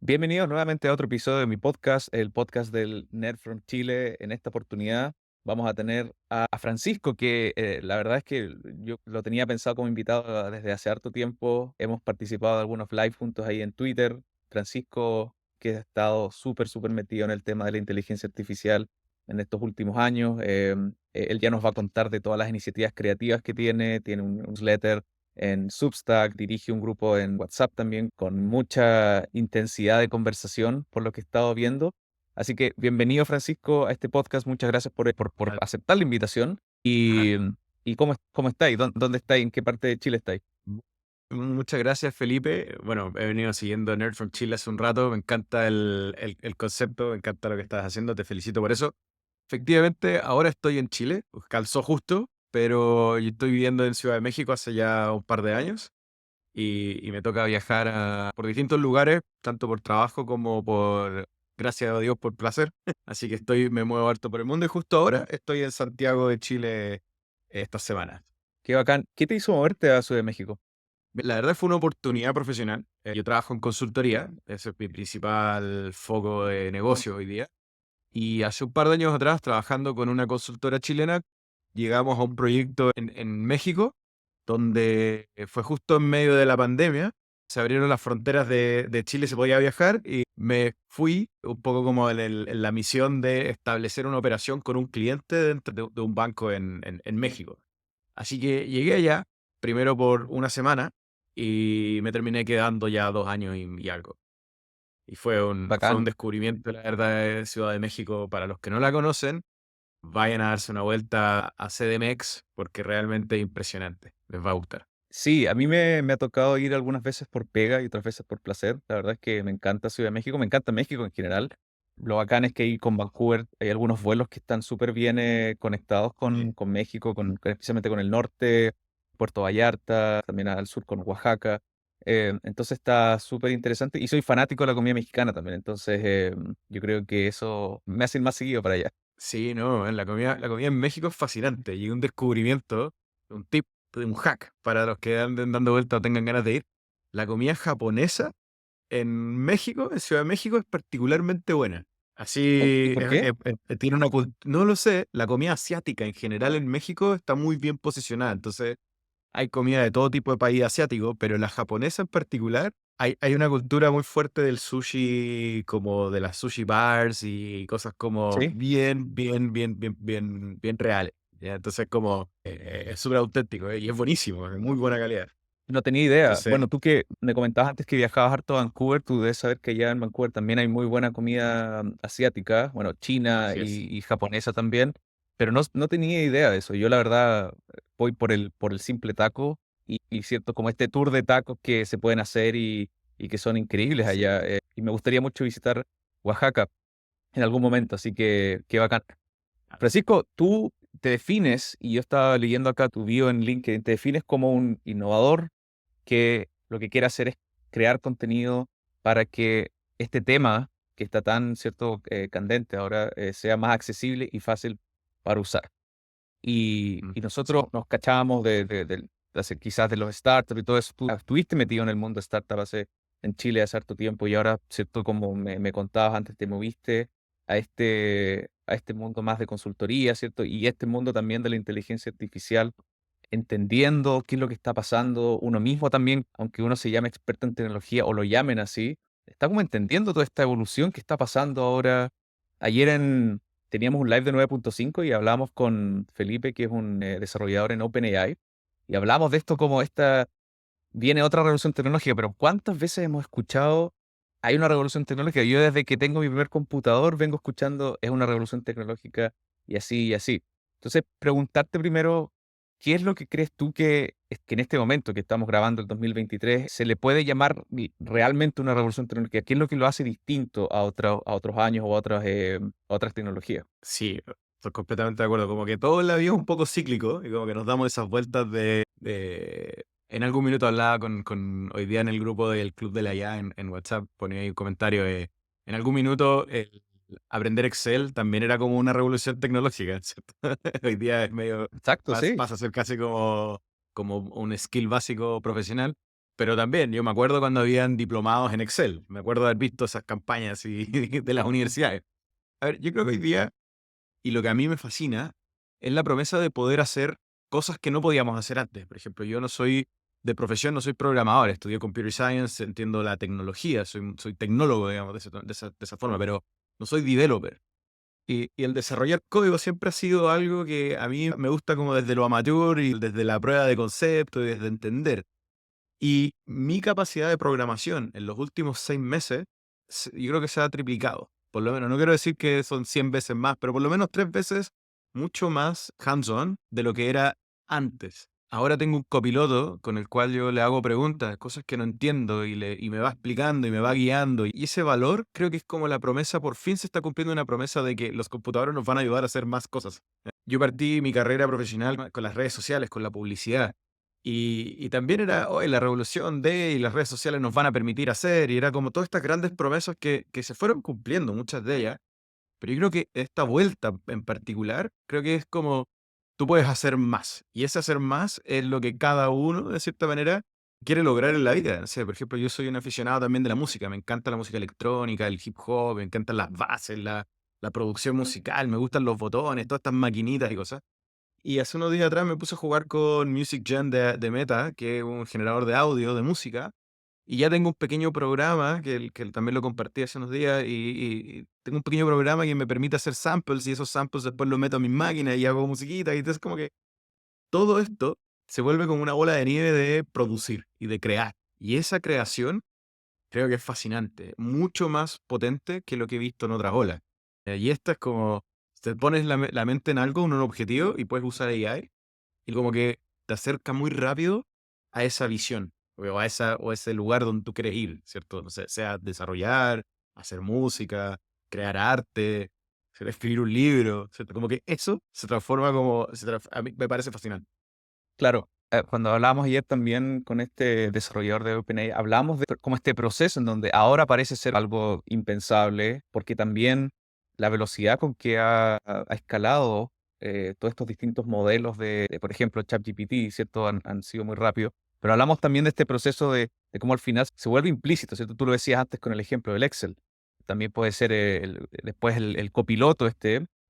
Bienvenidos nuevamente a otro episodio de mi podcast, el podcast del Nerd from Chile. En esta oportunidad vamos a tener a Francisco, que la verdad es que yo lo tenía pensado como invitado desde hace harto tiempo. Hemos participado de algunos live juntos ahí en Twitter. Francisco, que ha estado súper metido en el tema de la inteligencia artificial en estos últimos años. Él ya nos va a contar de todas las iniciativas creativas que tiene un newsletter en Substack, dirige un grupo en WhatsApp también con mucha intensidad de conversación, por lo que he estado viendo. Así que bienvenido, Francisco, a este podcast. Muchas gracias por Ah, aceptar la invitación. ajá. ¿Y cómo estáis? ¿Dónde estáis? ¿En qué parte de Chile estáis? mu- Muchas gracias, Felipe. Bueno, he venido siguiendo Nerd from Chile hace un rato. Me encanta el concepto, me encanta lo que estás haciendo. Te felicito por eso. Efectivamente, ahora estoy en Chile. Pues, calzó justo, pero yo estoy viviendo en Ciudad de México hace ya un par de años y me toca viajar por distintos lugares, tanto por trabajo como gracias a Dios, por placer. Así que me muevo harto por el mundo y justo ahora estoy en Santiago de Chile esta semana. Qué bacán. ¿Qué te hizo moverte a Ciudad de México? La verdad fue una oportunidad profesional. Yo trabajo en consultoría, ese es mi principal foco de negocio hoy día. Y hace un par de años atrás, trabajando con una consultora chilena, llegamos a un proyecto en México, donde fue justo en medio de la pandemia. Se abrieron las fronteras de Chile, se podía viajar y me fui un poco como en la misión de establecer una operación con un cliente dentro de un banco en México. Así que llegué allá, primero por una semana, y me terminé quedando ya 2 años y algo. Y fue un Bacán. descubrimiento, la verdad, de Ciudad de México. Para los que no la conocen, vayan a darse una vuelta a CDMX porque realmente es impresionante. Les va a gustar. Sí, a mí me ha tocado ir algunas veces por pega y otras veces por placer. La verdad es que me encanta Ciudad de México, me encanta México en general. Lo bacán es que ahí con Vancouver hay algunos vuelos que están súper bien conectados Sí. con México, especialmente con el norte, Puerto Vallarta, también al sur con Oaxaca. Entonces está súper interesante y soy fanático de la comida mexicana también. Entonces yo creo que eso me hace ir más seguido para allá. Sí, no, la comida en México es fascinante y un descubrimiento, un tip, un hack para los que anden dando vuelta o tengan ganas de ir. La comida japonesa en México, en Ciudad de México, es particularmente buena. ¿Y Así, por qué? tiene una no lo sé, la comida asiática en general en México está muy bien posicionada, entonces hay comida de todo tipo de país asiático, pero la japonesa en particular, hay una cultura muy fuerte del sushi, como de las sushi bars y cosas como Sí. bien reales, ¿ya? Entonces como, es súper auténtico, y es buenísimo, es muy buena calidad. No tenía idea. Entonces, Bueno, tú que me comentabas antes que viajabas harto a Vancouver, tú debes saber que allá en Vancouver también hay muy buena comida asiática, bueno, china así es. y japonesa también, pero no tenía idea de eso. Yo la verdad voy por el simple taco y cierto, como este tour de tacos que se pueden hacer y que son increíbles Sí. allá. Y me gustaría mucho visitar Oaxaca en algún momento, así que qué bacán. Francisco, tú te defines, y yo estaba leyendo acá tu bio en LinkedIn, te defines como un innovador que lo que quiere hacer es crear contenido para que este tema que está tan, cierto, candente ahora, sea más accesible y fácil para usar. Y Sí. nosotros nos cachábamos quizás de los startups y todo eso. Tú estuviste metido en el mundo startup en Chile hace harto tiempo y ahora, cierto, como me contabas antes, te moviste a este mundo más de consultoría, ¿cierto? Y este mundo también de la inteligencia artificial entendiendo qué es lo que está pasando, uno mismo también, aunque uno se llame experto en tecnología o lo llamen así, está como entendiendo toda esta evolución que está pasando ahora. Ayer teníamos un live de 9.5 y hablábamos con Felipe, que es un desarrollador en OpenAI, y hablamos de esto como viene otra revolución tecnológica, pero ¿cuántas veces hemos escuchado hay una revolución tecnológica? Yo desde que tengo mi primer computador vengo escuchando es una revolución tecnológica y así y así. Entonces, preguntarte primero, ¿qué es lo que crees tú que en este momento que estamos grabando el 2023 se le puede llamar realmente una revolución tecnológica? ¿Qué es lo que lo hace distinto a otros años o a otras tecnologías? Sí, estoy completamente de acuerdo. Como que todo en la vida es un poco cíclico y como que nos damos esas vueltas En algún minuto hablaba hoy día en el grupo del Club de la IA en WhatsApp, ponía ahí un comentario en algún minuto el aprender Excel también era como una revolución tecnológica, ¿cierto? Hoy día es medio, Exacto, sí. pasa a ser casi como un skill básico profesional. Pero también, yo me acuerdo cuando habían diplomados en Excel. Me acuerdo de haber visto esas campañas y de las universidades. A ver, yo creo que hoy día, y lo que a mí me fascina, es la promesa de poder hacer cosas que no podíamos hacer antes. Por ejemplo, yo no soy de profesión, no soy programador, estudié Computer Science, entiendo la tecnología, soy tecnólogo, digamos, de esa forma, pero no soy developer. Y el desarrollar código siempre ha sido algo que a mí me gusta como desde lo amateur y desde la prueba de concepto y desde entender. Y mi capacidad de programación en los últimos 6 meses, yo creo que se ha triplicado. Por lo menos, no quiero decir que son 100 veces más, pero por lo menos 3 veces mucho más hands-on de lo que era antes. Ahora tengo un copiloto con el cual yo le hago preguntas, cosas que no entiendo y me va explicando y me va guiando. Y ese valor creo que es como la promesa, por fin se está cumpliendo una promesa de que los computadores nos van a ayudar a hacer más cosas. Yo partí mi carrera profesional con las redes sociales, con la publicidad. Y también era, "Oye, la revolución y las redes sociales nos van a permitir hacer", y era como todas estas grandes promesas que se fueron cumpliendo, muchas de ellas. Pero yo creo que esta vuelta en particular, creo que es como tú puedes hacer más. Y ese hacer más es lo que cada uno, de cierta manera, quiere lograr en la vida. No sé, por ejemplo, yo soy un aficionado también de la música. Me encanta la música electrónica, el hip hop, me encantan las bases, la producción musical, me gustan los botones, todas estas maquinitas y cosas. Y hace unos días atrás me puse a jugar con Music Gen de Meta, que es un generador de audio, de música, y ya tengo un pequeño programa que también lo compartí hace unos días, y tengo un pequeño programa que me permite hacer samples, y esos samples después los meto a mis máquinas y hago musiquita, y entonces como que todo esto se vuelve como una bola de nieve de producir y de crear. Y esa creación creo que es fascinante, mucho más potente que lo que he visto en otras olas. Y esta es como, te pones la mente en algo, en un objetivo, y puedes usar AI, y como que te acerca muy rápido a esa visión, o a ese lugar donde tú quieres ir, ¿cierto? No sé, sea desarrollar, hacer música, crear arte, escribir un libro, ¿cierto? Como que eso se transforma a mí me parece fascinante. Claro, cuando hablábamos ayer también con este desarrollador de OpenAI, hablamos de como este proceso en donde ahora parece ser algo impensable, porque también la velocidad con que ha escalado todos estos distintos modelos por ejemplo, ChatGPT, ¿cierto? Han sido muy rápidos. Pero hablamos también de este proceso de cómo al final se vuelve implícito, ¿cierto? Tú lo decías antes con el ejemplo del Excel. También puede ser después el copiloto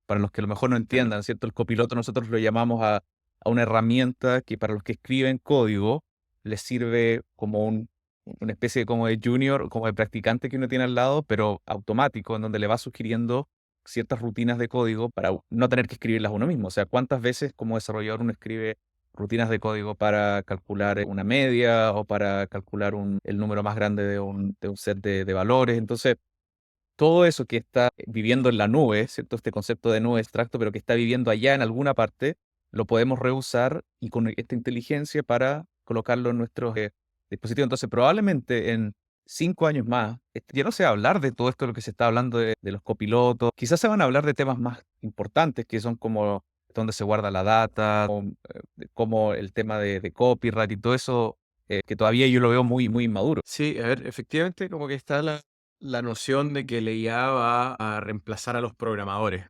para los que a lo mejor no Claro. entiendan, ¿cierto? El copiloto nosotros lo llamamos a una herramienta que para los que escriben código les sirve como una especie como de junior, como de practicante que uno tiene al lado, pero automático, en donde le va sugiriendo ciertas rutinas de código para no tener que escribirlas uno mismo. O sea, ¿cuántas veces como desarrollador uno escribe rutinas de código para calcular una media o para calcular el número más grande de un set de valores? Entonces, todo eso que está viviendo en la nube, ¿cierto? Este concepto de nube abstracto, pero que está viviendo allá en alguna parte, lo podemos reusar y con esta inteligencia para colocarlo en nuestros dispositivos. Entonces, probablemente en 5 años más, ya no se va a hablar de todo esto de lo que se está hablando de los copilotos. Quizás se van a hablar de temas más importantes que son como dónde se guarda la data, como el tema de copyright y todo eso, que todavía yo lo veo muy, muy inmaduro. Sí, a ver, efectivamente como que está la noción de que la IA va a reemplazar a los programadores.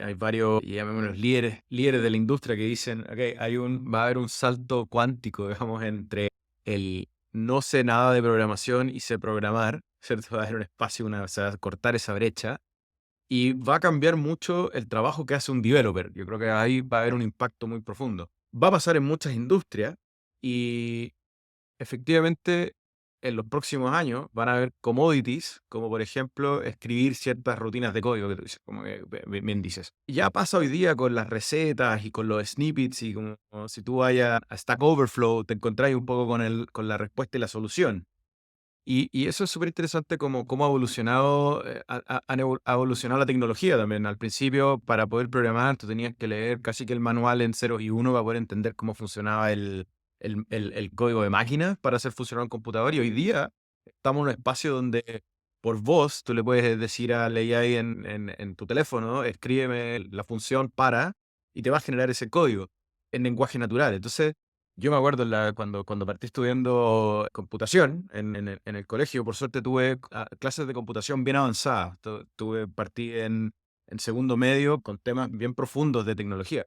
Hay varios, llamémoslos líderes de la industria que dicen, ok, va a haber un salto cuántico, digamos, entre el no sé nada de programación y sé programar, ¿cierto? Va a haber un espacio, se va a cortar esa brecha y va a cambiar mucho el trabajo que hace un developer. Yo creo que ahí va a haber un impacto muy profundo. Va a pasar en muchas industrias y efectivamente, en los próximos años van a haber commodities, como por ejemplo escribir ciertas rutinas de código que tú dices, como que bien dices. Ya pasa hoy día con las recetas y con los snippets y como si tú vayas a Stack Overflow, te encontrás un poco con la respuesta y la solución. Y eso es súper interesante cómo ha evolucionado, ha evolucionado la tecnología también. Al principio, para poder programar, tú tenías que leer casi que el manual en ceros y uno para poder entender cómo funcionaba el código de máquina para hacer funcionar un computador. Y hoy día estamos en un espacio donde por voz tú le puedes decir a la AI en tu teléfono, escríbeme la función para, y te va a generar ese código en lenguaje natural. Entonces, yo me acuerdo cuando partí estudiando computación en el colegio, por suerte tuve clases de computación bien avanzadas. Partí en segundo medio con temas bien profundos de tecnología.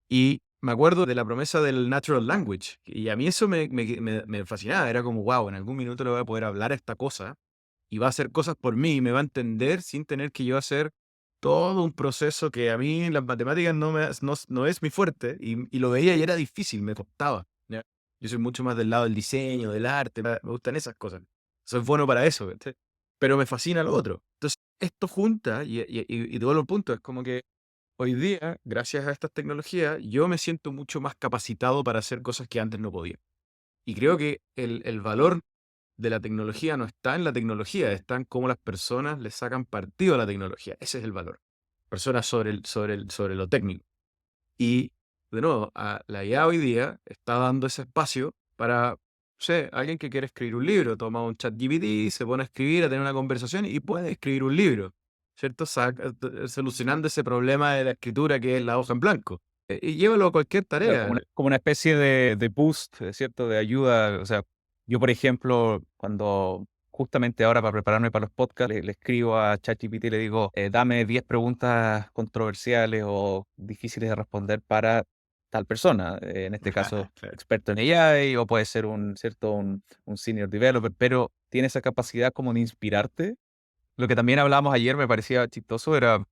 Y me acuerdo de la promesa del natural language. Y a mí eso me fascinaba. Era como, wow, en algún minuto le voy a poder hablar a esta cosa y va a hacer cosas por mí y me va a entender sin tener que yo hacer todo un proceso que a mí las matemáticas no es mi fuerte y lo veía y era difícil, me costaba. ¿Ya? Yo soy mucho más del lado del diseño, del arte, me gustan esas cosas. Soy bueno para eso, ¿viste? Pero me fascina lo otro. Entonces, esto junta y todo el punto es como que hoy día, gracias a estas tecnologías, yo me siento mucho más capacitado para hacer cosas que antes no podía. Y creo que el valor de la tecnología no está en la tecnología, está en cómo las personas le sacan partido a la tecnología. Ese es el valor. Personas sobre lo técnico. Y, de nuevo, la IA hoy día está dando ese espacio para, no sé, alguien que quiere escribir un libro, toma un chat GPT, se pone a escribir, a tener una conversación y puede escribir un libro, ¿cierto? Solucionando ese problema de la escritura que es la hoja en blanco. Y llévalo a cualquier Claro, tarea. como una especie de boost, ¿cierto? De ayuda. O sea, yo, por ejemplo, cuando justamente ahora para prepararme para los podcasts, le escribo a ChatGPT y le digo, dame 10 preguntas controversiales o difíciles de responder para tal persona. En este caso, Claro. experto en AI o puede ser ¿cierto? Un senior developer, pero tiene esa capacidad como de inspirarte. Lo que también hablábamos ayer me parecía chistoso era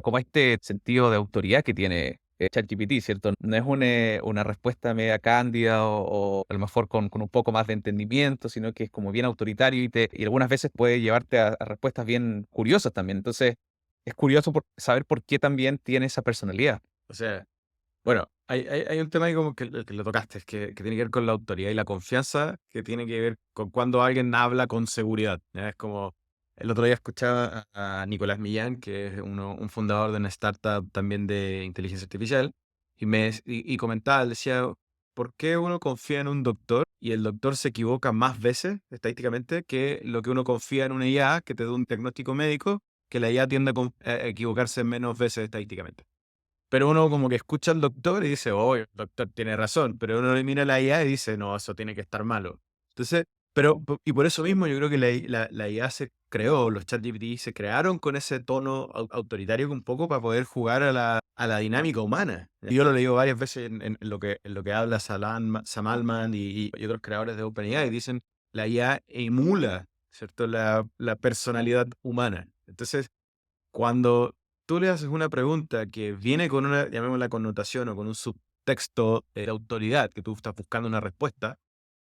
como este sentido de autoridad que tiene ChatGPT, ¿cierto? No es una respuesta media cándida o a lo mejor con un poco más de entendimiento, sino que es como bien autoritario y algunas veces puede llevarte a respuestas bien curiosas también. Entonces, es curioso saber por qué también tiene esa personalidad. O sea, bueno, hay un tema ahí como que lo tocaste, es que tiene que ver con la autoridad y la confianza, que tiene que ver con cuando alguien habla con seguridad. ¿Ya? Es como, el otro día escuchaba a Nicolás Millán, que es un fundador de una startup también de inteligencia artificial, y comentaba, él decía, ¿por qué uno confía en un doctor y el doctor se equivoca más veces estadísticamente que lo que uno confía en una IA que te da un diagnóstico médico, que la IA tiende a equivocarse menos veces estadísticamente? Pero uno como que escucha al doctor y dice, oh, el doctor tiene razón, pero uno le mira a la IA y dice, no, eso tiene que estar malo. Entonces, y por eso mismo yo creo que la IA se creó, los ChatGPT se crearon con ese tono autoritario un poco para poder jugar a la dinámica humana. Y yo lo he leído varias veces en lo que habla Sam Altman y otros creadores de OpenAI, y dicen, la IA emula, ¿cierto? La personalidad humana. Entonces, cuando tú le haces una pregunta que viene con una, llamémosla connotación o con un subtexto de autoridad, que tú estás buscando una respuesta,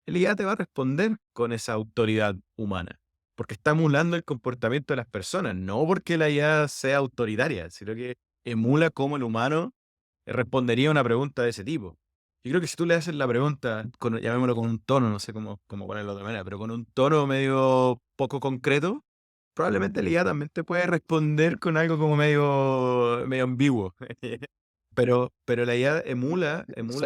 el IA te va a responder con esa autoridad humana, porque está emulando el comportamiento de las personas, no porque la IA sea autoritaria, sino que emula cómo el humano respondería a una pregunta de ese tipo. Yo creo que si tú le haces la pregunta, llamémoslo con un tono, no sé cómo ponerlo de otra manera, pero con un tono medio poco concreto, probablemente el IA también te puede responder con algo como medio ambiguo. Pero la IA emula.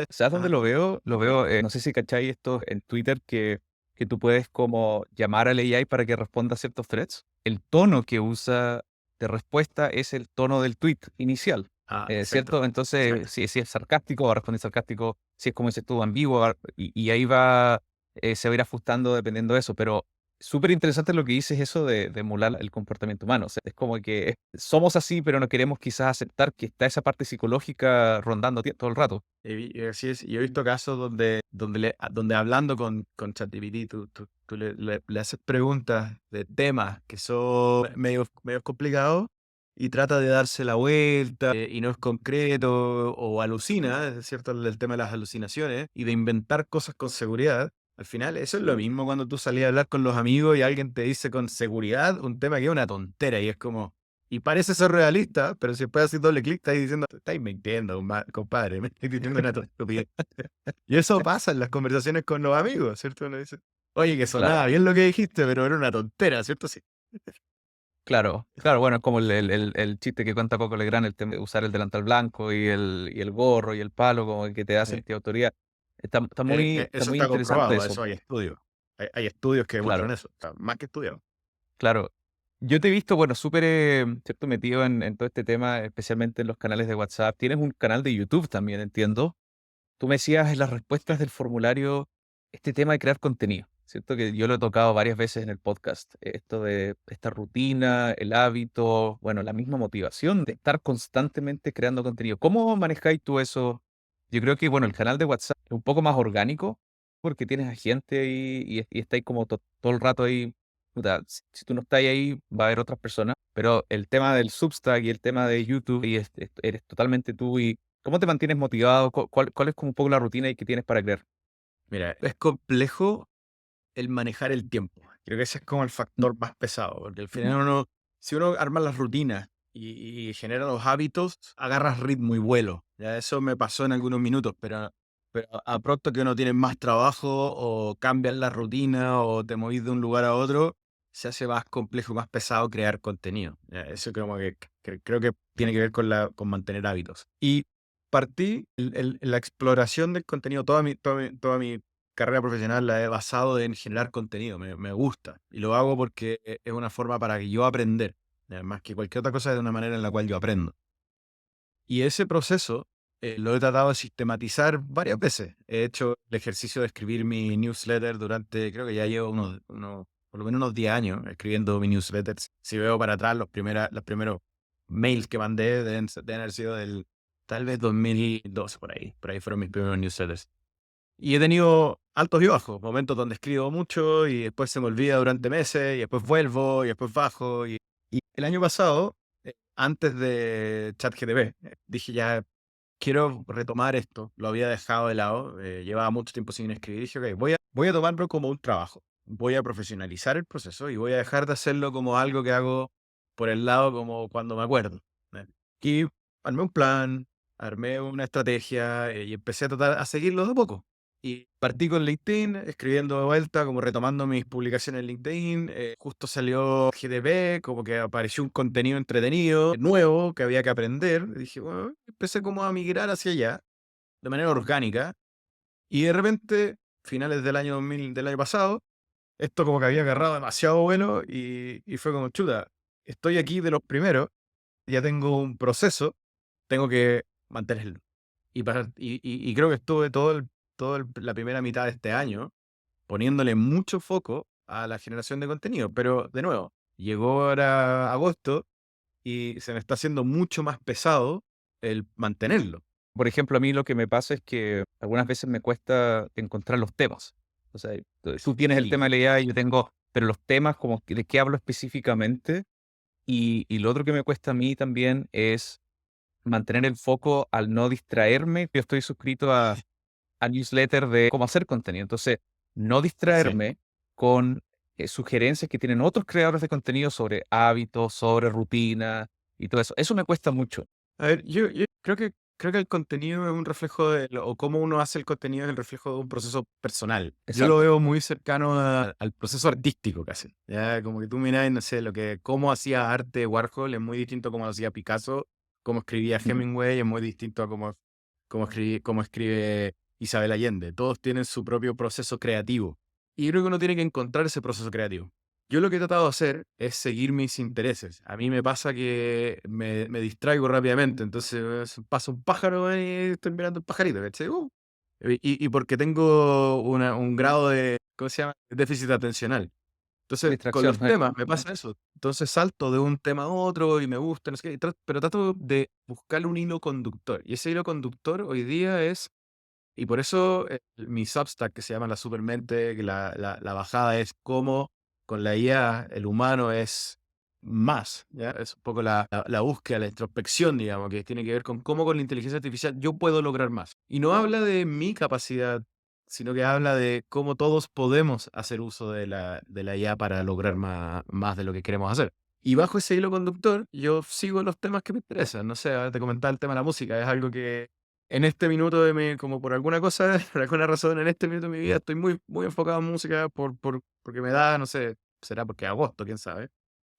¿Sabes dónde Ajá. lo veo? Lo veo, no sé si cacháis esto en Twitter, que tú puedes como llamar al AI para que responda a ciertos threads. El tono que usa de respuesta es el tono del tweet inicial, Exacto. ¿cierto? Entonces, Exacto. si es sarcástico, va a responder sarcástico. Si es como dices tú, ambiguo, y ahí va, se va a ir ajustando dependiendo de eso. Pero súper interesante lo que dices, eso de emular el comportamiento humano. O sea, es como que somos así, pero no queremos quizás aceptar que está esa parte psicológica rondando todo el rato. Así es. Yo he visto casos donde hablando con ChatGPT, tú le haces preguntas de temas que son medio complicados y trata de darse la vuelta y no es concreto o alucina, es cierto, el tema de las alucinaciones y de inventar cosas con seguridad. Al final, eso es lo mismo cuando tú salías a hablar con los amigos y alguien te dice con seguridad un tema que es una tontera y es como, y parece ser realista, pero si después haces doble clic, estáis diciendo, estáis mintiendo, compadre, me estáis diciendo una estupidez. Y eso pasa en las conversaciones con los amigos, ¿cierto? Uno dice, oye, que Claro. sonaba bien lo que dijiste, pero era una tontera, ¿cierto? Sí. Claro, claro, bueno, es como el chiste que cuenta Coco Legrand, el tema de usar el delantal blanco y el gorro y el palo, como que te da Sí. sentir autoridad. Está Eso muy está interesante comprobado, eso. eso hay estudios. Hay estudios que demuestran Claro, eso, está más que estudiado. claro. Yo te he visto, bueno, súper, cierto, metido en todo este tema, especialmente en los canales de WhatsApp. Tienes un canal de YouTube también, entiendo. Tú me decías en las respuestas del formulario este tema de crear contenido, ¿cierto? Que yo lo he tocado varias veces en el podcast. Esto de esta rutina, el hábito, bueno, la misma motivación de estar constantemente creando contenido. ¿Cómo manejáis tú eso Yo creo que, bueno, el canal de WhatsApp es un poco más orgánico porque tienes a gente ahí y estáis como todo el rato ahí. Puta, si tú no estás ahí, va a haber otras personas. Pero el tema del Substack y el tema de YouTube, y eres totalmente tú. ¿Y cómo te mantienes motivado? ¿Cuál es como un poco la rutina y que tienes para crear? Mira, es complejo el manejar el tiempo. Creo que ese es como el Mm, factor más pesado, porque al final si uno arma las rutinas y genera los hábitos, agarras ritmo y vuelo. Ya eso me pasó en algunos minutos, pero a pronto que uno tiene más trabajo o cambias la rutina o te movís de un lugar a otro, se hace más complejo, más pesado crear contenido. Ya, eso como creo que tiene que ver con mantener hábitos. Y partí la exploración del contenido, toda mi carrera profesional la he basado en generar contenido, me gusta y lo hago porque es una forma para que yo aprender, más que cualquier otra cosa, es de una manera en la cual yo aprendo. Y ese proceso lo he tratado de sistematizar varias veces. He hecho el ejercicio de escribir mi newsletter durante, creo que ya llevo por lo menos unos 10 años escribiendo mi newsletter. Si veo para atrás, los primeros mails que mandé deben haber sido del tal vez 2012 por ahí. Por ahí fueron mis primeros newsletters. Y he tenido altos y bajos, momentos donde escribo mucho y después se me olvida durante meses y después vuelvo y después bajo. Y el año pasado, antes de ChatGPT, dije ya, quiero retomar esto. Lo había dejado de lado, llevaba mucho tiempo sin escribir. Dije, ok, voy a tomarlo como un trabajo. Voy a profesionalizar el proceso y voy a dejar de hacerlo como algo que hago por el lado como cuando me acuerdo. ¿Eh? Y armé un plan, armé una estrategia y empecé a tratar a seguirlo de a poco. Y partí con LinkedIn, escribiendo de vuelta, como retomando mis publicaciones en LinkedIn. Justo salió GDP, como que apareció un contenido entretenido, nuevo, que había que aprender. Y dije, bueno, empecé como a migrar hacia allá, de manera orgánica. Y de repente, finales del año 2000, del año pasado, esto como que había agarrado demasiado bueno y fue como, chuta, estoy aquí de los primeros, ya tengo un proceso, tengo que mantenerlo. Y creo que estuve la primera mitad de este año poniéndole mucho foco a la generación de contenido. Pero de nuevo, llegó ahora agosto y se me está haciendo mucho más pesado el mantenerlo. Por ejemplo, a mí lo que me pasa es que algunas veces me cuesta encontrar los temas. O sea, tú tienes el Sí. tema de la IA y yo tengo, pero los temas como de qué hablo específicamente. Y lo otro que me cuesta a mí también es mantener el foco al no distraerme. Yo estoy suscrito a newsletter de cómo hacer contenido. Entonces, no Sí. distraerme con sugerencias que tienen otros creadores de contenido sobre hábitos, sobre rutina y todo eso. Eso me cuesta mucho. A ver, yo creo que el contenido es un reflejo o cómo uno hace el contenido es el reflejo de un proceso personal. Yo lo Exacto. veo muy cercano al proceso artístico casi. Ya, como que tú miras, no sé, cómo hacía arte Warhol es muy distinto a cómo lo hacía Picasso, cómo escribía Mm. Hemingway es muy distinto a cómo escribe Isabel Allende. Todos tienen su propio proceso creativo. Y creo que uno tiene que encontrar ese proceso creativo. Yo lo que he tratado de hacer es seguir mis intereses. A mí me pasa que me distraigo rápidamente, entonces pasa un pájaro y estoy mirando el pajarito, ¿cachai? Y porque tengo un grado de, ¿cómo se llama? Déficit atencional. Entonces, con Distracción. los temas me pasa eso. Entonces salto de un tema a otro y me gusta, no sé qué, pero trato de buscar un hilo conductor. Y ese hilo conductor hoy día y por eso mi Substack que se llama La Supermente, que la bajada es cómo con la IA el humano es más, ¿ya? Es un poco la búsqueda, la introspección, digamos, que tiene que ver con cómo con la inteligencia artificial yo puedo lograr más. Y no habla de mi capacidad, sino que habla de cómo todos podemos hacer uso de la IA para lograr más de lo que queremos hacer. Y bajo ese hilo conductor, yo sigo los temas que me interesan. No sé, ahora te comentaba el tema de la música, es algo que en este minuto como por alguna cosa, por alguna razón, en este minuto de mi vida estoy muy, muy enfocado en música porque me da, no sé, será porque agosto, quién sabe.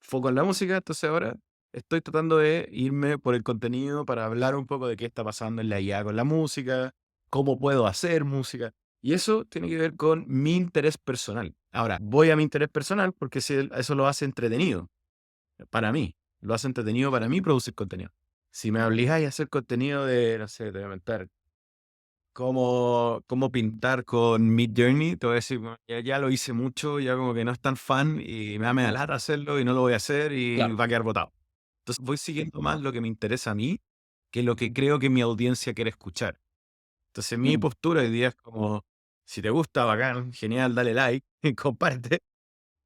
Foco en la música, entonces ahora estoy tratando de irme por el contenido para hablar un poco de qué está pasando en la IA con la música, cómo puedo hacer música. Y eso tiene que ver con mi interés personal. Ahora, voy a mi interés personal porque eso lo hace entretenido para mí. Lo hace entretenido para mí producir contenido. Si me obligáis a hacer contenido de, no sé, te voy a inventar, cómo pintar con Midjourney, te voy a decir, "Bueno, ya lo hice mucho, ya como que no es tan fan y me da media lata hacerlo y no lo voy a hacer y Claro. va a quedar botado". Entonces voy siguiendo más lo que me interesa a mí que lo que creo que mi audiencia quiere escuchar. Entonces mi Mm, postura hoy día es como, si te gusta, bacán, genial, dale like, comparte,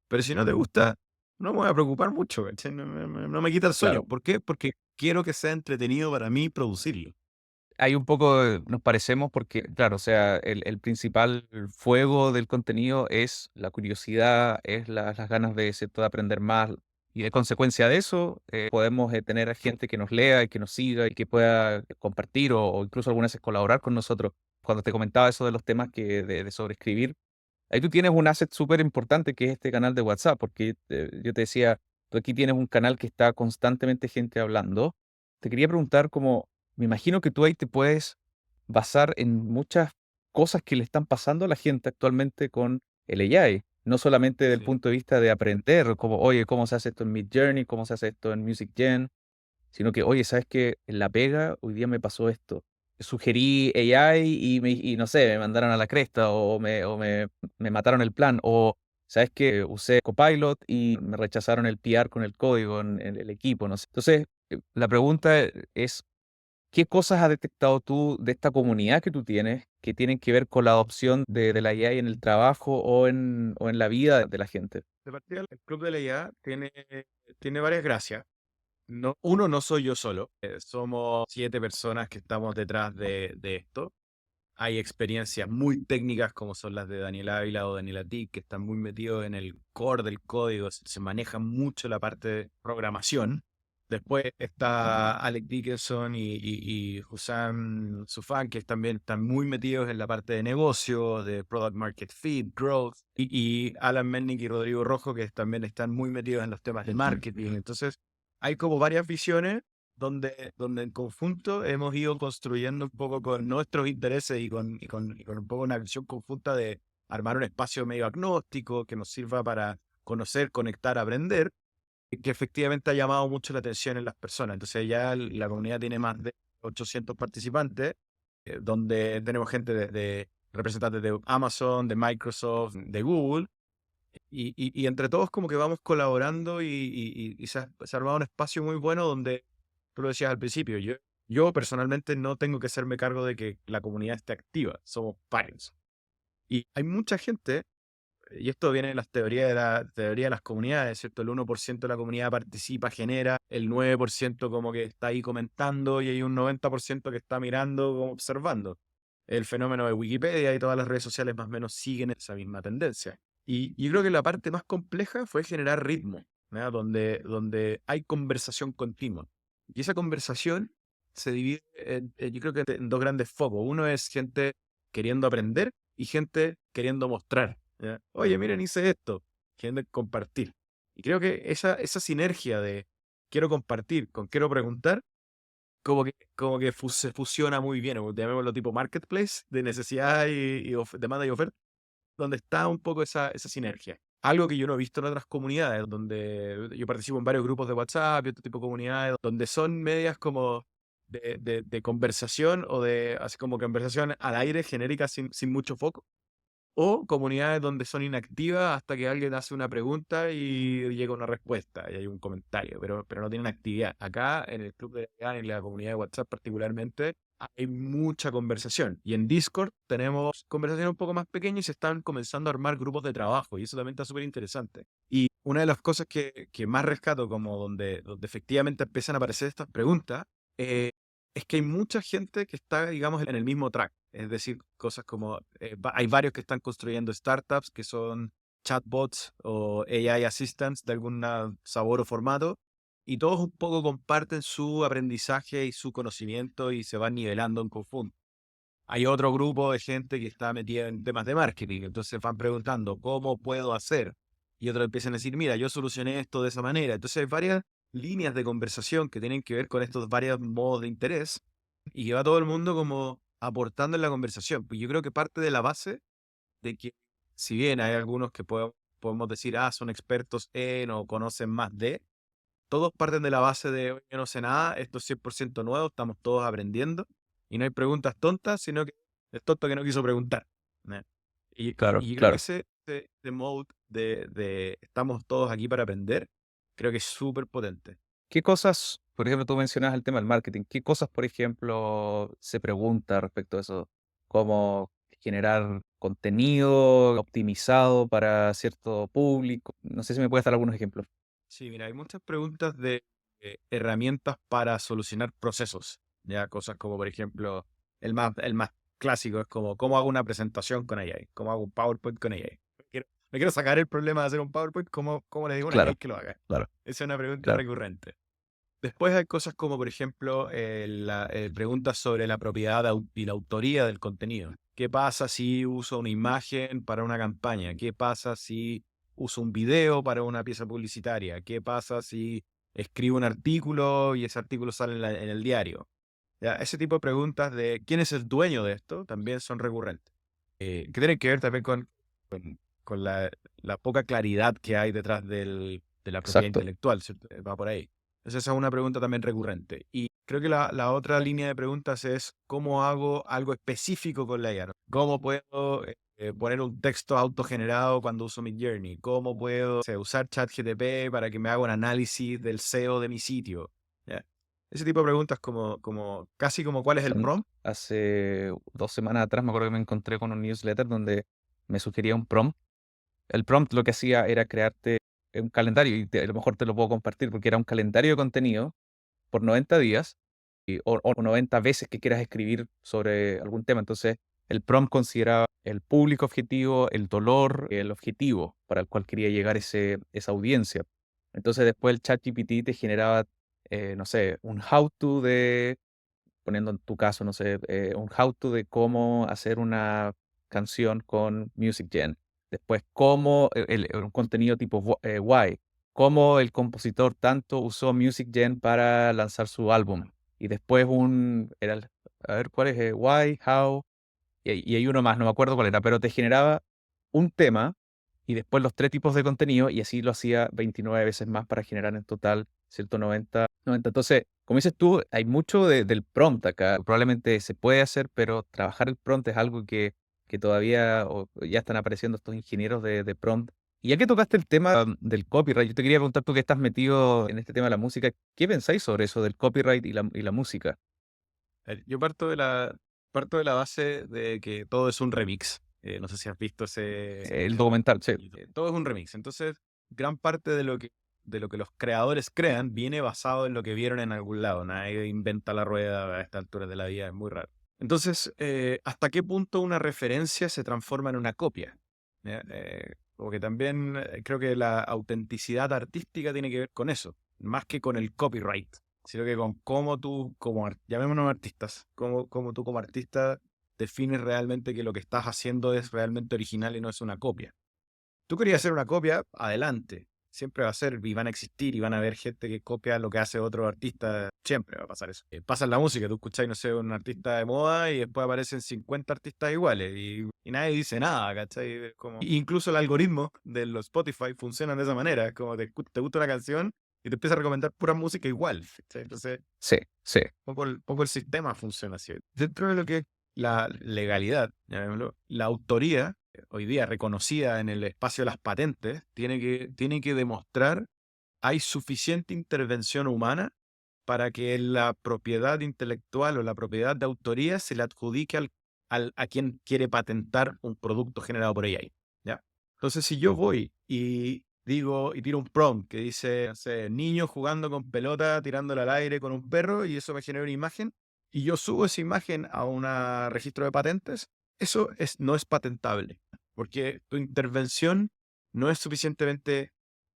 pero si no te gusta, no me voy a preocupar mucho, ¿cachai? No me quita el sueño. claro. ¿Por qué? Porque quiero que sea entretenido para mí producirlo. Hay un poco, nos parecemos porque, claro, o sea, el principal fuego del contenido es la curiosidad, es las ganas de, ¿cierto?, de aprender más. Y de consecuencia de eso, podemos tener a gente que nos lea y que nos siga y que pueda compartir o incluso algunas veces colaborar con nosotros. Cuando te comentaba eso de los temas de sobreescribir, ahí tú tienes un asset súper importante que es este canal de WhatsApp, porque yo te decía, tú aquí tienes un canal que está constantemente gente hablando. Te quería preguntar como, me imagino que tú ahí te puedes basar en muchas cosas que le están pasando a la gente actualmente con el AI, no solamente del Sí. punto de vista de aprender, como, oye, ¿cómo se hace esto en Midjourney? ¿Cómo se hace esto en Music Gen? Sino que, oye, ¿sabes qué? En la pega hoy día me pasó esto. Sugerí AI y no sé, me mandaron a la cresta me mataron el plan. O, ¿sabes qué? Usé Copilot y me rechazaron el PR con el código en el equipo, no sé. Entonces, la pregunta es, ¿qué cosas has detectado tú de esta comunidad que tú tienes que tienen que ver con la adopción de la AI en el trabajo o en la vida de la gente? De partida, el Club de la IA tiene varias gracias. No, uno, no soy yo solo. Somos 7 personas que estamos detrás de esto. Hay experiencias muy técnicas como son las de Daniel Ávila o Daniela Tick, que están muy metidos en el core del código, se maneja mucho la parte de programación. Después está Alec Dickerson y Hussam Sufan, que también están muy metidos en la parte de negocio, de product market fit, growth, y Alan Melnick y Rodrigo Rojo, que también están muy metidos en los temas de marketing. Entonces, hay como varias visiones donde en conjunto hemos ido construyendo un poco con nuestros intereses y con un poco una visión conjunta de armar un espacio medio agnóstico que nos sirva para conocer, conectar, aprender, y que efectivamente ha llamado mucho la atención en las personas. Entonces ya la comunidad tiene más de 800 participantes, donde tenemos gente de representantes de Amazon, de Microsoft, de Google, y entre todos como que vamos colaborando y se ha armado un espacio muy bueno donde, tú lo decías al principio, yo personalmente no tengo que hacerme cargo de que la comunidad esté activa, somos varios. Y hay mucha gente, y esto viene de las teorías de la teoría de las comunidades, ¿cierto? El 1% de la comunidad participa, genera, el 9% como que está ahí comentando y hay un 90% que está mirando, como observando. El fenómeno de Wikipedia y todas las redes sociales más o menos siguen esa misma tendencia. Y yo creo que la parte más compleja fue generar ritmo, ¿ya? Donde hay conversación continua. Y esa conversación se divide, yo creo que en dos grandes focos. Uno es gente queriendo aprender y gente queriendo mostrar. ¿Ya? Oye, miren, hice esto. Quieren compartir. Y creo que esa sinergia de quiero compartir con quiero preguntar, como que se fusiona muy bien, o llamémoslo tipo marketplace, de necesidad demanda y oferta, donde está un poco esa sinergia. Algo que yo no he visto en otras comunidades, donde yo participo en varios grupos de WhatsApp y otro tipo de comunidades, donde son medias como de conversación o de así como conversación al aire genérica sin mucho foco, o comunidades donde son inactivas hasta que alguien hace una pregunta y llega una respuesta y hay un comentario, pero no tienen actividad. Acá en el club de Telegram, en la comunidad de WhatsApp particularmente, hay mucha conversación. Y en Discord tenemos conversaciones un poco más pequeñas y se están comenzando a armar grupos de trabajo y eso también está súper interesante. Y una de las cosas que más rescato, como donde efectivamente empiezan a aparecer estas preguntas, eh, es que hay mucha gente que está, digamos, en el mismo track. Es decir, cosas como, hay varios que están construyendo startups que son chatbots o AI assistants de algún sabor o formato, y todos un poco comparten su aprendizaje y su conocimiento y se van nivelando en conjunto. Hay otro grupo de gente que está metida en temas de marketing, entonces van preguntando, ¿cómo puedo hacer? Y otros empiezan a decir, mira, yo solucioné esto de esa manera. Entonces hay varias líneas de conversación que tienen que ver con estos varios modos de interés y que va todo el mundo como aportando en la conversación. Pues yo creo que parte de la base de que, si bien hay algunos que podemos decir, son expertos en o conocen más de, todos parten de la base de: "Oye, yo no sé nada, esto es 100% nuevo, estamos todos aprendiendo y no hay preguntas tontas, sino que el tonto que no quiso preguntar". ¿Ya? Claro, Y yo creo que claro. ese mode de estamos todos aquí para aprender, creo que es súper potente. ¿Qué cosas, por ejemplo, tú mencionas el tema del marketing, qué cosas, por ejemplo, se pregunta respecto a eso? cómo generar contenido optimizado para cierto público. No sé si me puedes dar algunos ejemplos. Sí, mira, hay muchas preguntas de herramientas para solucionar procesos. Ya, cosas como, por ejemplo, el más clásico es como, ¿cómo hago una presentación con AI? ¿Cómo hago un PowerPoint con AI? Me quiero sacar el problema de hacer un PowerPoint, ¿cómo le digo a una AI Claro, que lo haga? claro, Esa es una pregunta claro. recurrente. Después hay cosas como, por ejemplo, preguntas sobre la propiedad y la autoría del contenido. ¿Qué pasa si uso una imagen para una campaña? ¿Qué pasa si uso un video para una pieza publicitaria? ¿Qué pasa si escribo un artículo y ese artículo sale en el diario? Ya, ese tipo de preguntas de quién es el dueño de esto también son recurrentes. Que tienen que ver también con la poca claridad que hay detrás de la propiedad Exacto. intelectual, ¿cierto? Va por ahí. Entonces esa es una pregunta también recurrente. Y creo que la otra línea de preguntas es cómo hago algo específico con la IA, ¿no? ¿Cómo puedo poner un texto autogenerado cuando uso Midjourney? ¿Cómo puedo, o sea, usar ChatGPT para que me haga un análisis del SEO de mi sitio? ¿Ya? Ese tipo de preguntas como casi como ¿cuál es el Son prompt? hace 2 semanas atrás, me acuerdo que me encontré con un newsletter donde me sugería un prompt. El prompt lo que hacía era crearte un calendario, y a lo mejor te lo puedo compartir, porque era un calendario de contenido por 90 días o 90 veces que quieras escribir sobre algún tema. Entonces, el prompt consideraba el público objetivo, el dolor, el objetivo para el cual quería llegar esa audiencia. Entonces, después el ChatGPT te generaba, no sé, un how-to poniendo en tu caso, no sé, un how to de cómo hacer una canción con Music Gen. Después, cómo un contenido tipo Why, cómo el compositor tanto usó Music Gen para lanzar su álbum. Y después a ver cuál es, Why, How, y hay uno más, no me acuerdo cuál era, pero te generaba un tema y después los 3 tipos de contenido, y así lo hacía 29 veces más para generar en total 190. Entonces, como dices tú, hay mucho del prompt acá. Probablemente se puede hacer, pero trabajar el prompt es algo que todavía o ya están apareciendo estos ingenieros de prompt. Y ya que tocaste el tema del copyright, yo te quería preguntar, tú que estás metido en este tema de la música, ¿qué pensáis sobre eso del copyright y la música? Yo parto de la base de que todo es un remix. No sé si has visto El ese documental, sí. todo es un remix. Entonces, gran parte de lo que los creadores crean viene basado en lo que vieron en algún lado. Nadie inventa la rueda a esta altura de la vida, es muy raro. Entonces, ¿hasta qué punto una referencia se transforma en una copia? ¿Ya? Como que también creo que la autenticidad artística tiene que ver con eso, más que con el copyright, sino que con cómo tú, llamémonos artistas, cómo tú como artista defines realmente que lo que estás haciendo es realmente original y no es una copia. Tú querías hacer una copia, adelante. Siempre va a ser, y van a existir, y van a haber gente que copia lo que hace otro artista. Siempre va a pasar eso. Pasa en la música, tú escucháis, no sé, un artista de moda y después aparecen 50 artistas iguales y nadie dice nada, ¿cachai? Incluso el algoritmo de los Spotify funciona de esa manera. Es como te gusta una canción y te empieza a recomendar pura música igual, ¿cachai? Entonces, Sí, sí. poco el sistema funciona así. Dentro de lo que es la legalidad, llamémoslo, la autoría, hoy día reconocida en el espacio de las patentes, tiene que demostrar hay suficiente intervención humana para que la propiedad intelectual o la propiedad de autoría se le adjudique a quien quiere patentar un producto generado por AI. ¿Ya? Entonces, si yo voy y digo y tiro un prompt que dice, no sé, niño jugando con pelota, tirándole al aire con un perro, y eso me genera una imagen, y yo subo esa imagen a un registro de patentes, eso no es patentable, porque tu intervención no es suficientemente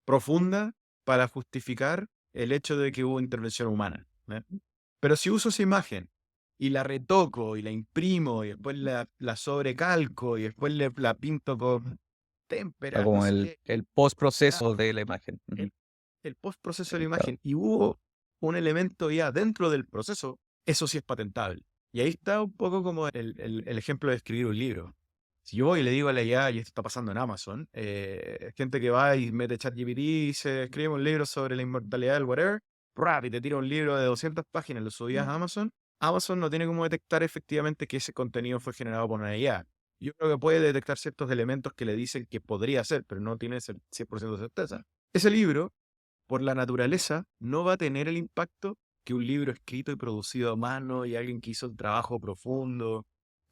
profunda para justificar el hecho de que hubo intervención humana. ¿Eh? Pero si uso esa imagen y la retoco y la imprimo y después la sobrecalco y después la pinto con témpera, no Como sé el, qué, el ya, postproceso de la imagen. Ujú. el postproceso de la Claro. imagen y hubo un elemento ya dentro del proceso, eso sí es patentable. Y ahí está un poco como el ejemplo de escribir un libro. Si yo voy y le digo a la IA, y esto está pasando en Amazon, gente que va y mete ChatGPT y se escribe un libro sobre la inmortalidad del whatever, ¡prap! Y te tira un libro de 200 páginas, lo subías a Amazon, Amazon no tiene cómo detectar efectivamente que ese contenido fue generado por una IA. Yo creo que puede detectar ciertos elementos que le dicen que podría ser, pero no tiene 100% de certeza. Ese libro, por la naturaleza, no va a tener el impacto que un libro escrito y producido a mano y alguien que hizo el trabajo profundo.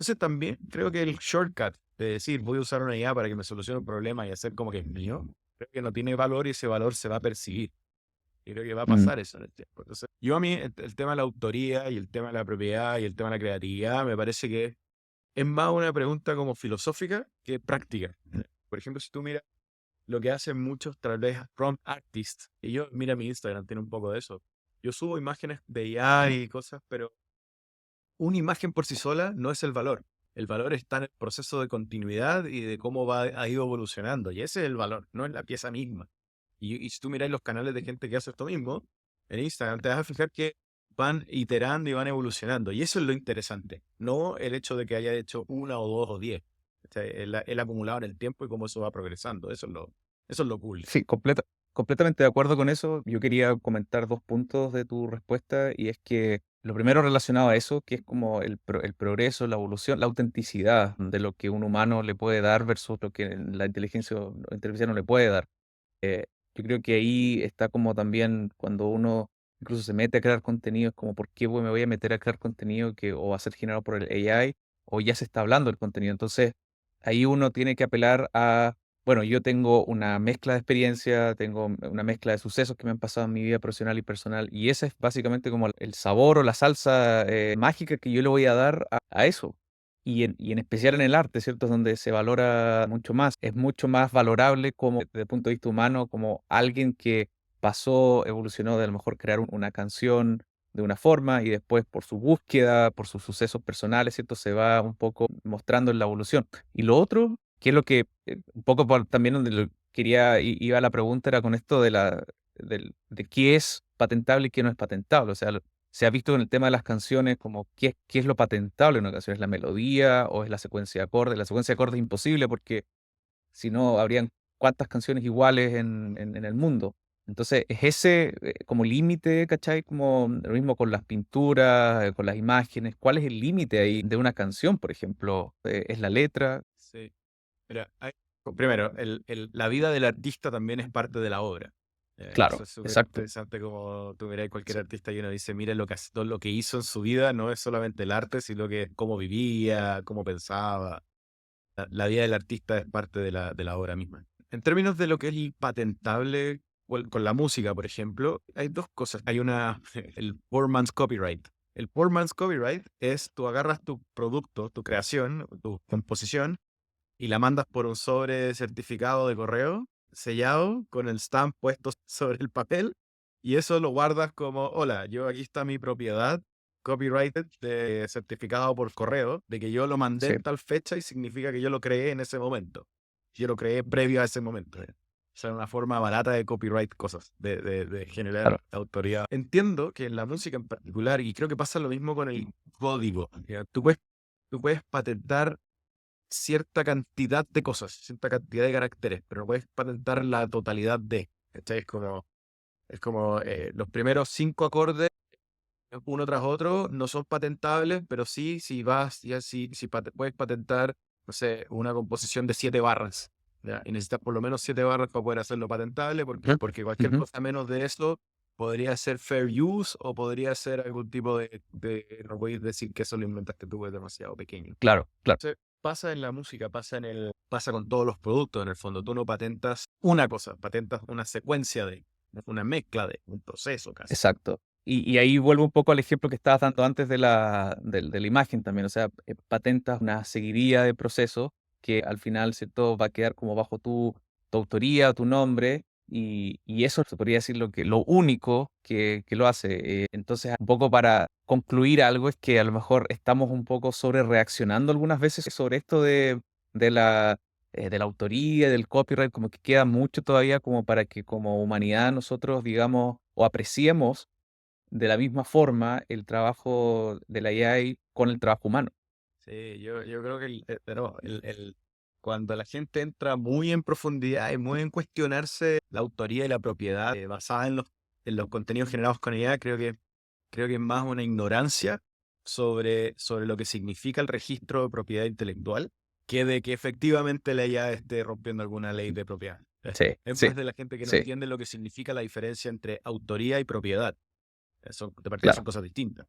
Entonces también creo que el shortcut de decir voy a usar una IA para que me solucione un problema y hacer como que es mío, creo que no tiene valor y ese valor se va a percibir. Y creo que va a Mm. pasar eso en el tiempo. Entonces, yo a mí el tema de la autoría y el tema de la propiedad y el tema de la creatividad me parece que es más una pregunta como filosófica que práctica. Por ejemplo, si tú miras lo que hacen muchos tal vez prompt artists, y yo, mira mi Instagram, tiene un poco de eso. Yo subo imágenes de IA y cosas, pero una imagen por sí sola no es el valor. El valor está en el proceso de continuidad y de cómo ha ido evolucionando. Y ese es el valor, no es la pieza misma. Y si tú miras los canales de gente que hace esto mismo, en Instagram, te vas a fijar que van iterando y van evolucionando. Y eso es lo interesante. No el hecho de que haya hecho una o dos o 10. O sea, el acumulado en el tiempo y cómo eso va progresando. Eso es lo cool. Sí, completamente de acuerdo con eso. Yo quería comentar 2 puntos de tu respuesta, y es que lo primero relacionado a eso, que es como el progreso, la evolución, la autenticidad de lo que un humano le puede dar versus lo que la inteligencia artificial no le puede dar. Eh, yo creo que ahí está como también cuando uno incluso se mete a crear contenido, es como, ¿por qué me voy a meter a crear contenido que o va a ser generado por el AI o ya se está hablando del contenido? Entonces, ahí uno tiene que apelar a, bueno, yo tengo una mezcla de experiencia, tengo una mezcla de sucesos que me han pasado en mi vida profesional y personal, y ese es básicamente como el sabor o la salsa mágica que yo le voy a dar a eso. Y en especial en el arte, ¿cierto? Es donde se valora mucho más. Es mucho más valorable como, desde el punto de vista humano, como alguien que pasó, evolucionó de a lo mejor crear una canción de una forma y después por su búsqueda, por sus sucesos personales, ¿cierto? Se va un poco mostrando en la evolución. Y lo otro, que es lo que un poco también donde iba la pregunta, era con esto de qué es patentable y qué no es patentable. O sea, se ha visto en el tema de las canciones como qué es lo patentable en una canción. ¿Es la melodía o es la secuencia de acordes? La secuencia de acordes es imposible porque si no habrían cuántas canciones iguales en el mundo. Entonces, es ese como límite, ¿cachai? Como lo mismo con las pinturas, con las imágenes. ¿Cuál es el límite ahí de una canción, por ejemplo? ¿Es la letra? Sí. Mira, primero, la vida del artista también es parte de la obra. Eso Claro, es súper exacto. interesante como tú miras cualquier Sí, artista y uno dice, mire todo lo que hizo en su vida no es solamente el arte, sino que cómo vivía, cómo pensaba. La vida del artista es parte de la obra misma. En términos de lo que es el patentable con la música, por ejemplo, hay dos cosas. Hay el poor man's copyright. El poor man's copyright es tú agarras tu producto, tu creación, tu composición y la mandas por un sobre certificado de correo, sellado, con el stamp puesto sobre el papel, y eso lo guardas como, hola, yo aquí está mi propiedad, copyrighted, certificado por correo, de que yo lo mandé sí, en tal fecha y significa que yo lo creé en ese momento. Yo lo creé previo a ese momento. O sea, una forma barata de copyright cosas, de generar claro, autoridad. Entiendo que en la música en particular, y creo que pasa lo mismo con el código, ¿ya? Tú puedes patentar cierta cantidad de cosas, cierta cantidad de caracteres, pero no puedes patentar la totalidad de. ¿Cachai? Es como los primeros 5 acordes, uno tras otro, no son patentables, pero sí, si vas, ya puedes patentar, no sé, una composición de 7 barras. ¿Ya? Y necesitas por lo menos 7 barras para poder hacerlo patentable, ujú, porque cualquier ujú, cosa menos de eso podría ser fair use o podría ser algún tipo no podéis decir que eso lo inventaste tú, es demasiado pequeño. claro, claro, Pasa en la música, pasa con todos los productos en el fondo. Tú no patentas una cosa, patentas una secuencia una mezcla un proceso casi. exacto. Y ahí vuelvo un poco al ejemplo que estabas dando antes de la imagen también. O sea, patentas una seguidilla de procesos que al final, ¿cierto? Va a quedar como bajo tu autoría, tu nombre, y eso se podría decir lo único que lo hace. Entonces, un poco para concluir algo es que a lo mejor estamos un poco sobre reaccionando algunas veces sobre esto de la autoría, del copyright, como que queda mucho todavía como para que como humanidad nosotros digamos o apreciemos de la misma forma el trabajo de la AI con el trabajo humano. Sí, yo creo que pero cuando la gente entra muy en profundidad y muy en cuestionarse la autoría y la propiedad basada en los contenidos generados con IA, creo que es más una ignorancia sobre lo que significa el registro de propiedad intelectual que de que efectivamente la IA esté rompiendo alguna ley de propiedad. Sí, Es sí, más de la gente que no sí, entiende lo que significa la diferencia entre autoría y propiedad. De partida son claro, cosas distintas.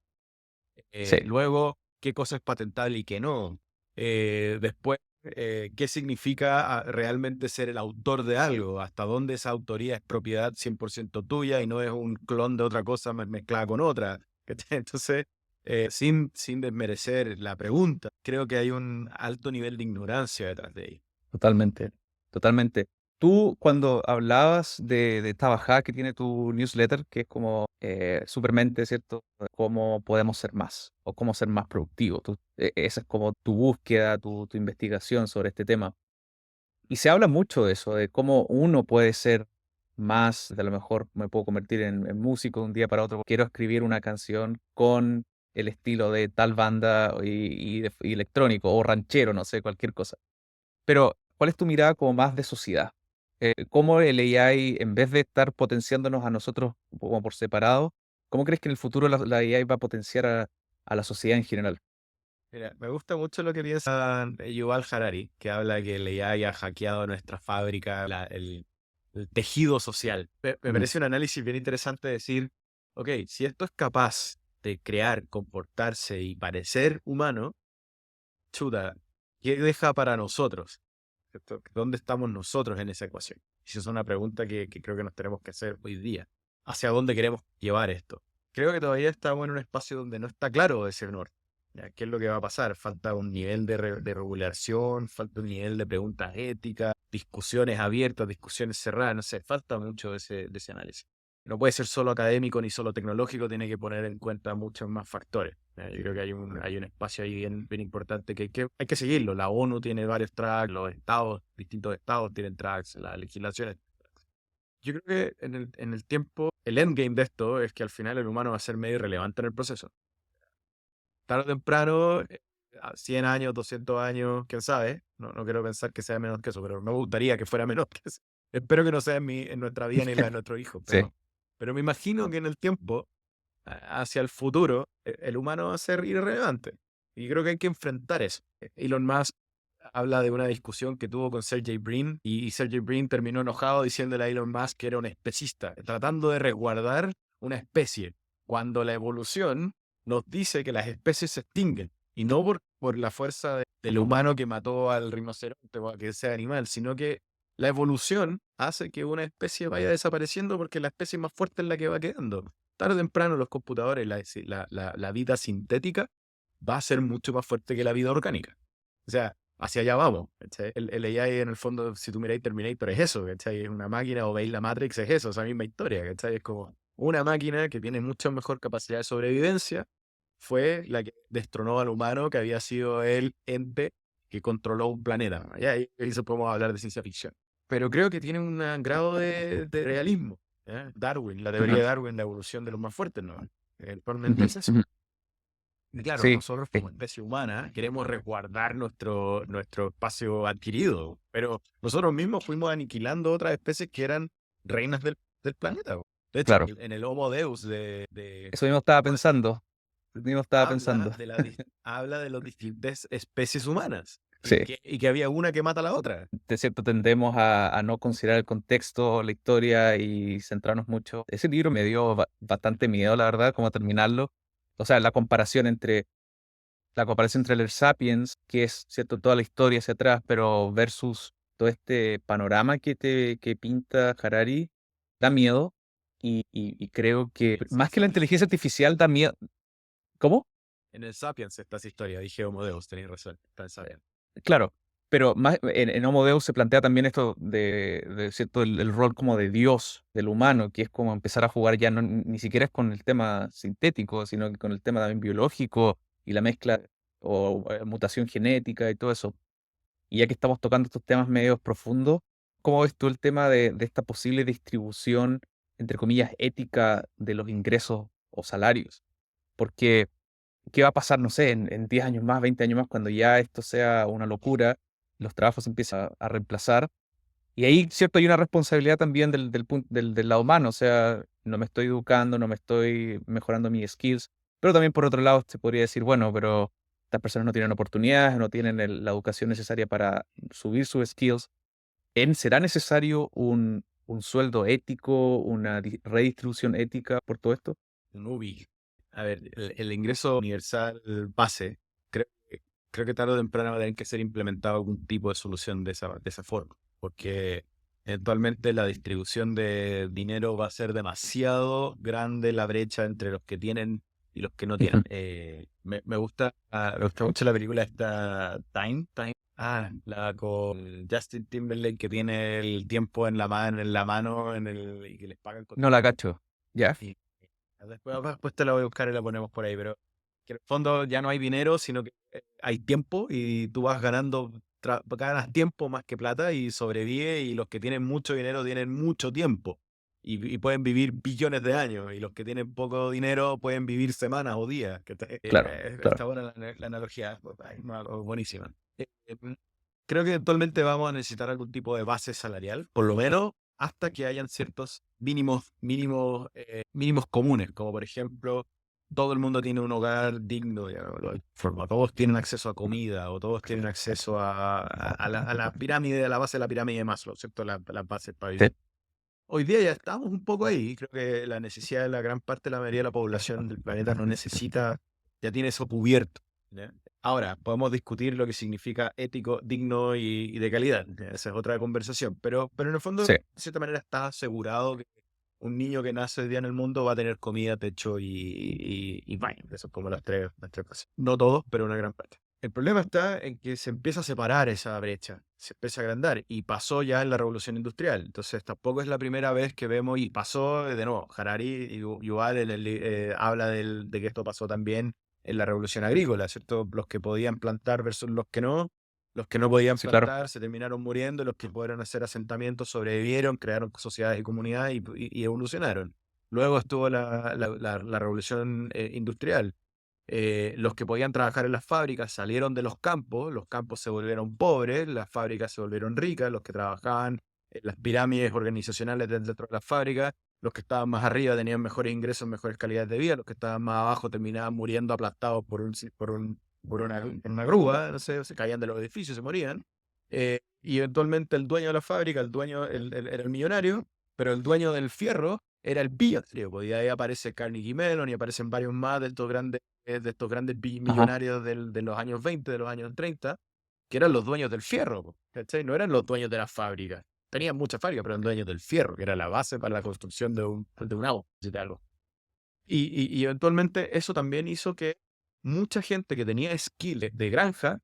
sí, Luego, qué cosa es patentable y qué no. Después, qué significa realmente ser el autor de algo, hasta dónde esa autoría es propiedad 100% tuya y no es un clon de otra cosa mezclada con otra. ¿Cachai? Entonces, sin desmerecer la pregunta, creo que hay un alto nivel de ignorancia detrás de ella. Totalmente, totalmente. Tú, cuando hablabas de esta bajada que tiene tu newsletter, que es como Supermente, ¿cierto? Cómo podemos ser más o cómo ser más productivos. Esa es como tu búsqueda, tu investigación sobre este tema. Y se habla mucho de eso, de cómo uno puede ser más, de a lo mejor me puedo convertir en músico de un día para otro. Quiero escribir una canción con el estilo de tal banda y electrónico o ranchero, no sé, cualquier cosa. Pero, ¿cuál es tu mirada como más de sociedad? ¿Cómo el AI, en vez de estar potenciándonos a nosotros como por separado, cómo crees que en el futuro la AI va a potenciar a la sociedad en general? Mira, me gusta mucho lo que piensa Yuval Harari, que habla que el AI ha hackeado nuestra fábrica, el tejido social. Me Mm, parece un análisis bien interesante decir, ok, si esto es capaz de crear, comportarse y parecer humano, chuta, ¿qué deja para nosotros? ¿Cierto? ¿Dónde estamos nosotros en esa ecuación? Esa es una pregunta que creo que nos tenemos que hacer hoy día. ¿Hacia dónde queremos llevar esto? Creo que todavía estamos en un espacio donde no está claro ese norte. ¿Ya? ¿Qué es lo que va a pasar? Falta un nivel de regulación, falta un nivel de preguntas éticas, discusiones abiertas, discusiones cerradas, no sé, falta mucho de ese análisis. No puede ser solo académico ni solo tecnológico, tiene que poner en cuenta muchos más factores. Yo creo que hay un espacio ahí bien importante que hay que seguirlo. La ONU tiene varios tracks, los estados, distintos estados tienen tracks, las legislaciones. Yo creo que en el tiempo, el endgame de esto es que al final el humano va a ser medio irrelevante en el proceso. Tarde o temprano, a 100 años, 200 años, quién sabe. No quiero pensar que sea menos que eso, pero me gustaría que fuera menos que eso. Espero que no sea en nuestra vida ni en la de nuestros hijos, sí, pero me imagino que en el tiempo hacia el futuro, el humano va a ser irrelevante. Y creo que hay que enfrentar eso. Elon Musk habla de una discusión que tuvo con Sergey Brin y Sergey Brin terminó enojado diciéndole a Elon Musk que era un especista, tratando de resguardar una especie, cuando la evolución nos dice que las especies se extinguen. Y no por la fuerza del humano que mató al rinoceronte o a que sea animal, sino que la evolución hace que una especie vaya desapareciendo porque la especie más fuerte es la que va quedando. Tarde o temprano los computadores, la vida sintética va a ser mucho más fuerte que la vida orgánica. O sea, hacia allá vamos. ¿Cachai? El AI en el fondo, si tú miráis Terminator, es eso, ¿cachai? Es una máquina, o veis la Matrix, es eso, esa misma historia, ¿cachai? Es como una máquina que tiene mucha mejor capacidad de sobrevivencia, fue la que destronó al humano, que había sido el ente que controló un planeta. Y ahí eso podemos hablar de ciencia ficción. Pero creo que tiene un grado de realismo. ¿Ya? Darwin, la teoría ujú, de Darwin, la evolución de los más fuertes, ¿no? Actualmente ujú, es eso. ujú. Y claro, Sí, nosotros como especie humana queremos resguardar nuestro espacio adquirido, pero nosotros mismos fuimos aniquilando otras especies que eran reinas del planeta. De hecho, claro. en el Homo Deus de Eso mismo estaba pensando. Eso mismo estaba habla pensando. habla de las distintas especies humanas y Sí, que había una que mata a la otra. de cierto tendemos a no considerar el contexto, la historia y centrarnos mucho. Ese libro me dio bastante miedo, la verdad, cómo terminarlo. O sea, la comparación entre el Sapiens, que es, cierto, toda la historia hacia atrás, pero versus todo este panorama que pinta Harari, da miedo. Y creo que Sí, más que la Sapiens. inteligencia artificial da miedo. ¿Cómo? En el Sapiens está esa historia, dije Homo Deus, tenéis razón, está en Sapiens. Claro, pero más en Homo Deus se plantea también esto de cierto, el rol como de Dios del humano, que es como empezar a jugar ya ni siquiera es con el tema sintético, sino que con el tema también biológico y la mezcla o mutación genética y todo eso. Y ya que estamos tocando estos temas medios profundos, ¿cómo ves tú el tema de esta posible distribución, entre comillas, ética de los ingresos o salarios? Porque ¿qué va a pasar, no sé, en 10 años más, 20 años más, cuando ya esto sea una locura, los trabajos se empiezan a reemplazar? Y ahí, cierto, hay una responsabilidad también del lado humano, o sea, no me estoy educando, no me estoy mejorando mis skills, pero también por otro lado se podría decir, bueno, pero estas personas no tienen oportunidades, no tienen la educación necesaria para subir sus skills. ¿Será necesario un sueldo ético, una redistribución ética por todo esto? Un UBI. A ver, el ingreso universal base creo que tarde o temprano va a tener que ser implementado algún tipo de solución de esa forma, porque eventualmente la distribución de dinero va a ser demasiado grande la brecha entre los que tienen y los que no Ujú. tienen. Me gusta mucho la película esta Time. La con Justin Timberlake que tiene el tiempo en la mano y que les pagan con No la cacho. ¿Ya? y después te la voy a buscar y la ponemos por ahí, pero que en el fondo ya no hay dinero, sino que hay tiempo y tú vas ganas tiempo más que plata y sobrevive y los que tienen mucho dinero tienen mucho tiempo y pueden vivir billones de años y los que tienen poco dinero pueden vivir semanas o días. Claro, Está claro. buena la analogía, buenísima. Creo que eventualmente vamos a necesitar algún tipo de base salarial, por lo menos hasta que hayan ciertos mínimos comunes, como por ejemplo, todo el mundo tiene un hogar digno, forma, todos tienen acceso a comida o todos tienen acceso a la pirámide, a la base de la pirámide de Maslow, ¿cierto? Las bases para Sí, vivir. Hoy día ya estamos un poco ahí. Creo que la necesidad de la gran parte de la mayoría de la población del planeta no necesita, ya tiene eso cubierto. ¿Ya? Ahora, podemos discutir lo que significa ético, digno y de calidad. ¿Ya? Esa es otra conversación. Pero en el fondo, sí, de cierta manera, está asegurado que un niño que nace hoy día en el mundo va a tener comida, techo y baño. Eso es como las tres cosas. No todos, pero una gran parte. El problema está en que se empieza a separar esa brecha, se empieza a agrandar y pasó ya en la revolución industrial. Entonces tampoco es la primera vez que vemos y pasó de nuevo. Harari y Yuval habla de que esto pasó también en la revolución agrícola, ¿cierto? Los que podían plantar versus los que no. Los que no podían sí, claro. plantar se terminaron muriendo, los que pudieron hacer asentamientos sobrevivieron, crearon sociedades y comunidades y evolucionaron. Luego estuvo la revolución industrial. Los que podían trabajar en las fábricas salieron de los campos se volvieron pobres, las fábricas se volvieron ricas, los que trabajaban en las pirámides organizacionales dentro de las fábricas, los que estaban más arriba tenían mejores ingresos, mejores calidades de vida, los que estaban más abajo terminaban muriendo aplastados por una grúa, no sé, se caían de los edificios, se morían. Y eventualmente el dueño de la fábrica, era el millonario, pero el dueño del fierro era el billonario. Pues, y ahí aparece Carnegie Mellon y aparecen varios más de estos grandes Ajá. millonarios de los años 20, de los años 30, que eran los dueños del fierro, po, ¿cachai? No eran los dueños de las fábricas. Tenían muchas fábricas, pero eran dueños del fierro, que era la base para la construcción de un auto, de algo. Y eventualmente eso también hizo que mucha gente que tenía skills de granja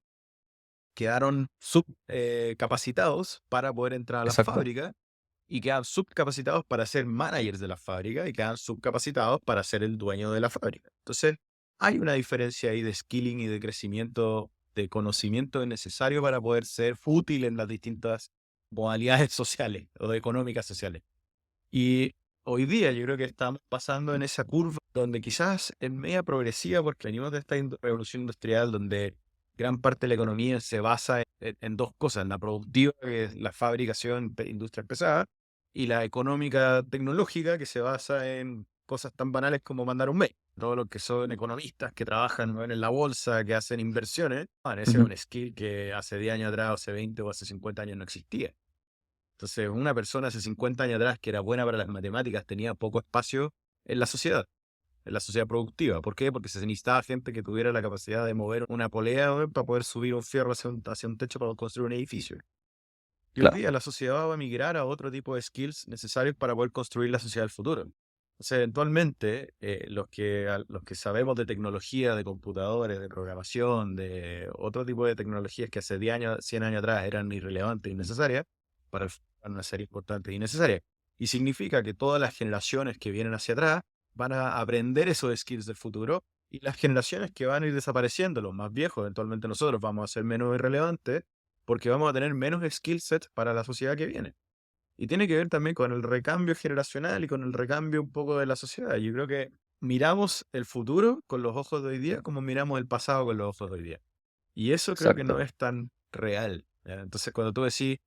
quedaron subcapacitados para poder entrar a las Exacto. fábricas y quedan subcapacitados para ser managers de la fábrica y quedan subcapacitados para ser el dueño de la fábrica. Entonces, hay una diferencia ahí de skilling y de crecimiento, de conocimiento necesario para poder ser útil en las distintas modalidades sociales o económicas sociales. Y hoy día yo creo que estamos pasando en esa curva donde quizás es media progresiva porque venimos de esta revolución industrial donde gran parte de la economía se basa en dos cosas, en la productiva, que es la fabricación, industria pesada, y la económica tecnológica, que se basa en cosas tan banales como mandar un mail. Todos los que son economistas, que trabajan, ¿no?, en la bolsa, que hacen inversiones, ese es Ujú. un skill que hace 10 años atrás, o hace 20 o hace 50 años no existía. Entonces, una persona hace 50 años atrás que era buena para las matemáticas tenía poco espacio en la sociedad productiva. ¿Por qué? Porque se necesitaba gente que tuviera la capacidad de mover una polea, ¿no?, para poder subir un fierro hacia un techo para construir un edificio. Y hoy Claro. día la sociedad va a migrar a otro tipo de skills necesarios para poder construir la sociedad del futuro. Entonces, eventualmente, los que sabemos de tecnología, de computadores, de programación, de otro tipo de tecnologías que hace 10 años, 100 años atrás eran irrelevantes y innecesarias, para el futuro van a ser importantes y necesarias. Y significa que todas las generaciones que vienen hacia atrás van a aprender esos skills del futuro y las generaciones que van a ir desapareciendo, los más viejos, eventualmente nosotros vamos a ser menos irrelevantes porque vamos a tener menos skill set para la sociedad que viene. Y tiene que ver también con el recambio generacional y con el recambio un poco de la sociedad. Yo creo que miramos el futuro con los ojos de hoy día como miramos el pasado con los ojos de hoy día. Y eso creo que no Exacto. es tan real. ¿Ya? Entonces, cuando tú decís,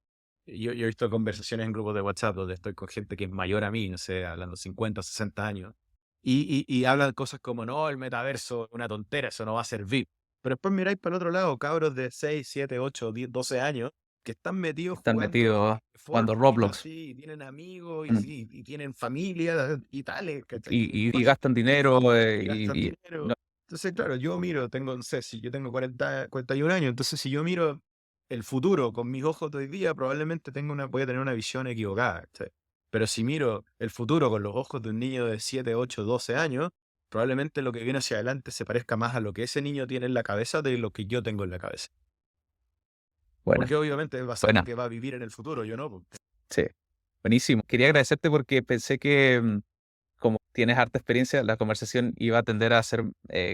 yo he visto conversaciones en grupos de WhatsApp donde estoy con gente que es mayor a mí, no sé, hablando 50, 60 años, y hablan cosas como, no, el metaverso es una tontera, eso no va a servir. Pero después miráis para el otro lado, cabros de 6 7 8 10 12 años que están metidos Están jugando metidos jugando Fortnite Roblox. así, y tienen amigos y, Mm. sí, y tienen familia y tales, ¿cachai? Y gastan dinero Y gastan no, dinero. Entonces, claro, yo miro, tengo, no sé, si yo tengo 41 años, entonces si yo miro el futuro con mis ojos de hoy día, probablemente voy a tener una visión equivocada. ¿Cachai? Pero si miro el futuro con los ojos de un niño de 7, 8, 12 años, probablemente lo que viene hacia adelante se parezca más a lo que ese niño tiene en la cabeza de lo que yo tengo en la cabeza. Buena, Porque obviamente va a ser lo buena. que va a vivir en el futuro, yo no, po. Sí, buenísimo. Quería agradecerte porque pensé que como tienes harta experiencia, la conversación iba a tender a ser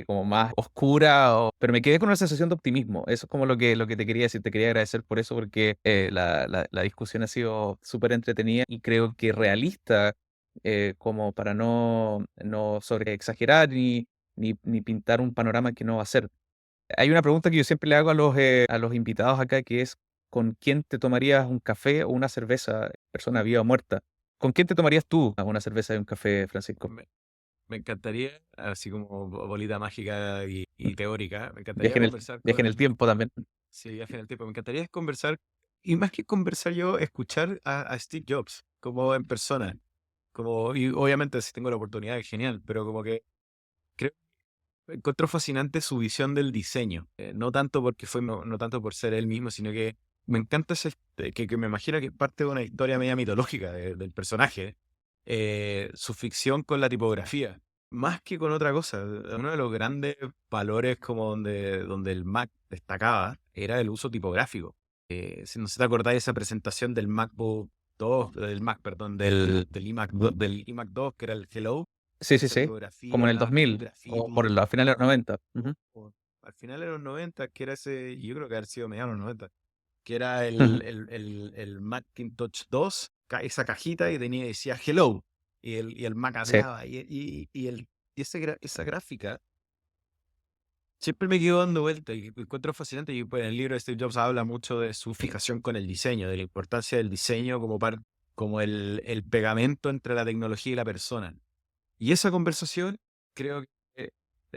como más oscura, pero me quedé con una sensación de optimismo. Eso es como lo que te quería decir. Te quería agradecer por eso porque la discusión ha sido súper entretenida y creo que realista, como para no sobre exagerar ni pintar un panorama que no va a ser. Hay una pregunta que yo siempre le hago a los invitados acá, que es, ¿con quién te tomarías un café o una cerveza, persona viva o muerta? ¿Con quién te tomarías tú una cerveza y un café, Francisco? Me encantaría, así como bolita mágica y teórica, me encantaría Viaje en conversar viaje en el con, tiempo también. sí, viaje en el tiempo, me encantaría conversar, y más que conversar yo, escuchar a Steve Jobs, como en persona, como, y obviamente si tengo la oportunidad, es genial, pero como que creo, encuentro fascinante su visión del diseño, no tanto porque no tanto por ser él mismo, sino que me encanta que me imagino que es parte de una historia media mitológica del personaje, su ficción con la tipografía, más que con otra cosa. Uno de los grandes valores como donde el Mac destacaba era el uso tipográfico. Si no se te acordáis de esa presentación del MacBook 2, del Mac, perdón, del iMac 2, que era el Hello, Sí, sí, esa sí. Como en el tipografía, el 2000 o por graffiti, la final de los 90. Ujú. al final de los 90, que era ese, yo creo que haber sido mediados de los 90, que era Ujú. el Macintosh 2, esa cajita y decía Hello, y el Mac Sí, hablaba, esa gráfica siempre me quedo dando vuelta y me encuentro fascinante. Y pues en el libro de Steve Jobs habla mucho de su fijación con el diseño, de la importancia del diseño como el pegamento entre la tecnología y la persona. Y esa conversación, creo que,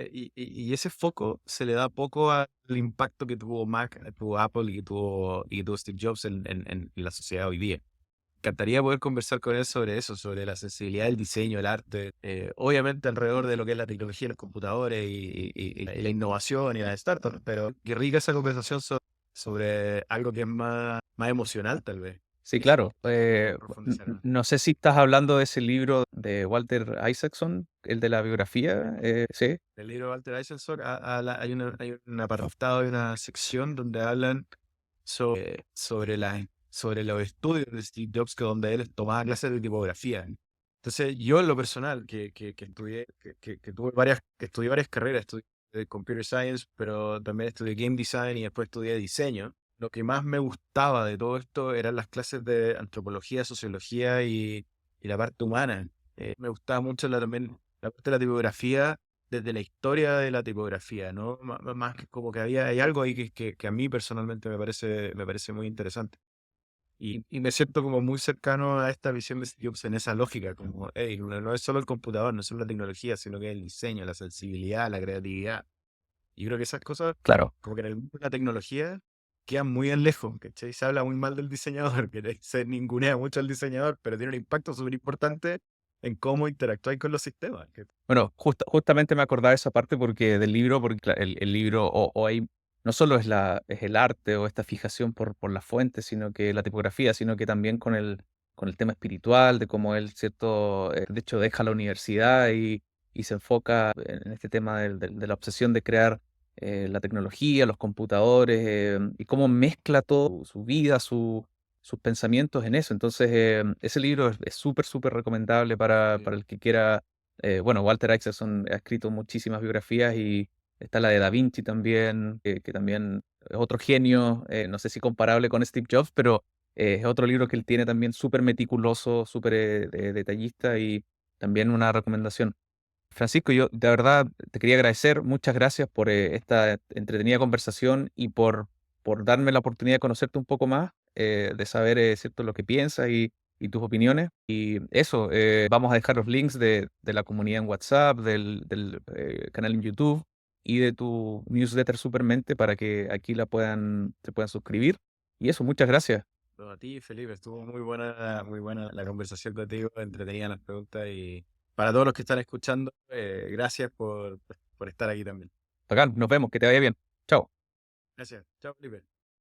y ese foco se le da poco al impacto que tuvo Mac, tuvo Apple y que tuvo Steve Jobs en la sociedad hoy día. Encantaría poder conversar con él sobre eso, sobre la sensibilidad del diseño, el arte, obviamente alrededor de lo que es la tecnología, los computadores y la innovación y las startups, pero qué rica esa conversación sobre algo que es más emocional, tal vez. sí, Eso claro. quiero profundizar más. No sé si estás hablando de ese libro de Walter Isaacson, el de la biografía. Sí. El libro de Walter Isaacson hay un apartado, hay una sección donde hablan sobre los estudios de Steve Jobs, que donde él tomaba clases de tipografía. Entonces, yo en lo personal, que estudié, que estudié varias carreras, estudié Computer Science, pero también estudié Game Design y después estudié diseño. Lo que más me gustaba de todo esto eran las clases de antropología, sociología y la parte humana. Me gustaba mucho también la parte de la tipografía desde la historia de la tipografía, ¿no? Más que como que hay algo ahí que a mí personalmente me parece muy interesante. Y me siento como muy cercano a esta visión de Steve Jobs en esa lógica, como, hey, no es solo el computador, no es solo la tecnología, sino que el diseño, la sensibilidad, la creatividad. Y creo que esas cosas, Claro. como que en el mundo de la tecnología, quedan muy en lejos, ¿cachai? Se habla muy mal del diseñador, que se ningunea mucho al diseñador, pero tiene un impacto súper importante en cómo interactúa con los sistemas. Bueno, justamente me acordaba de esa parte porque del libro, porque el libro o hay, no solo es el arte o esta fijación por la fuente, sino que la tipografía, sino que también con el tema espiritual, de cómo él, cierto, de hecho deja la universidad y se enfoca en este tema de la obsesión de crear la tecnología, los computadores, y cómo mezcla todo, su vida, sus pensamientos en eso. Entonces, ese libro es súper, súper recomendable para el que quiera bueno, Walter Isaacson ha escrito muchísimas biografías y está la de Da Vinci también, que también es otro genio, no sé si comparable con Steve Jobs, pero es otro libro que él tiene también súper meticuloso, súper detallista y también una recomendación. Francisco, yo de verdad te quería agradecer, muchas gracias por esta entretenida conversación y por darme la oportunidad de conocerte un poco más, de saber cierto, lo que piensas y tus opiniones. Y eso, vamos a dejar los links de la comunidad en WhatsApp, del canal en YouTube y de tu newsletter Supermente para que aquí se puedan suscribir. Y eso, muchas gracias. No, a ti, Felipe, estuvo muy buena la conversación contigo, entretenida las preguntas y para todos los que están escuchando, gracias por por estar aquí también. Bacán, nos vemos, que te vaya bien. Chao. Gracias. Chao, Felipe.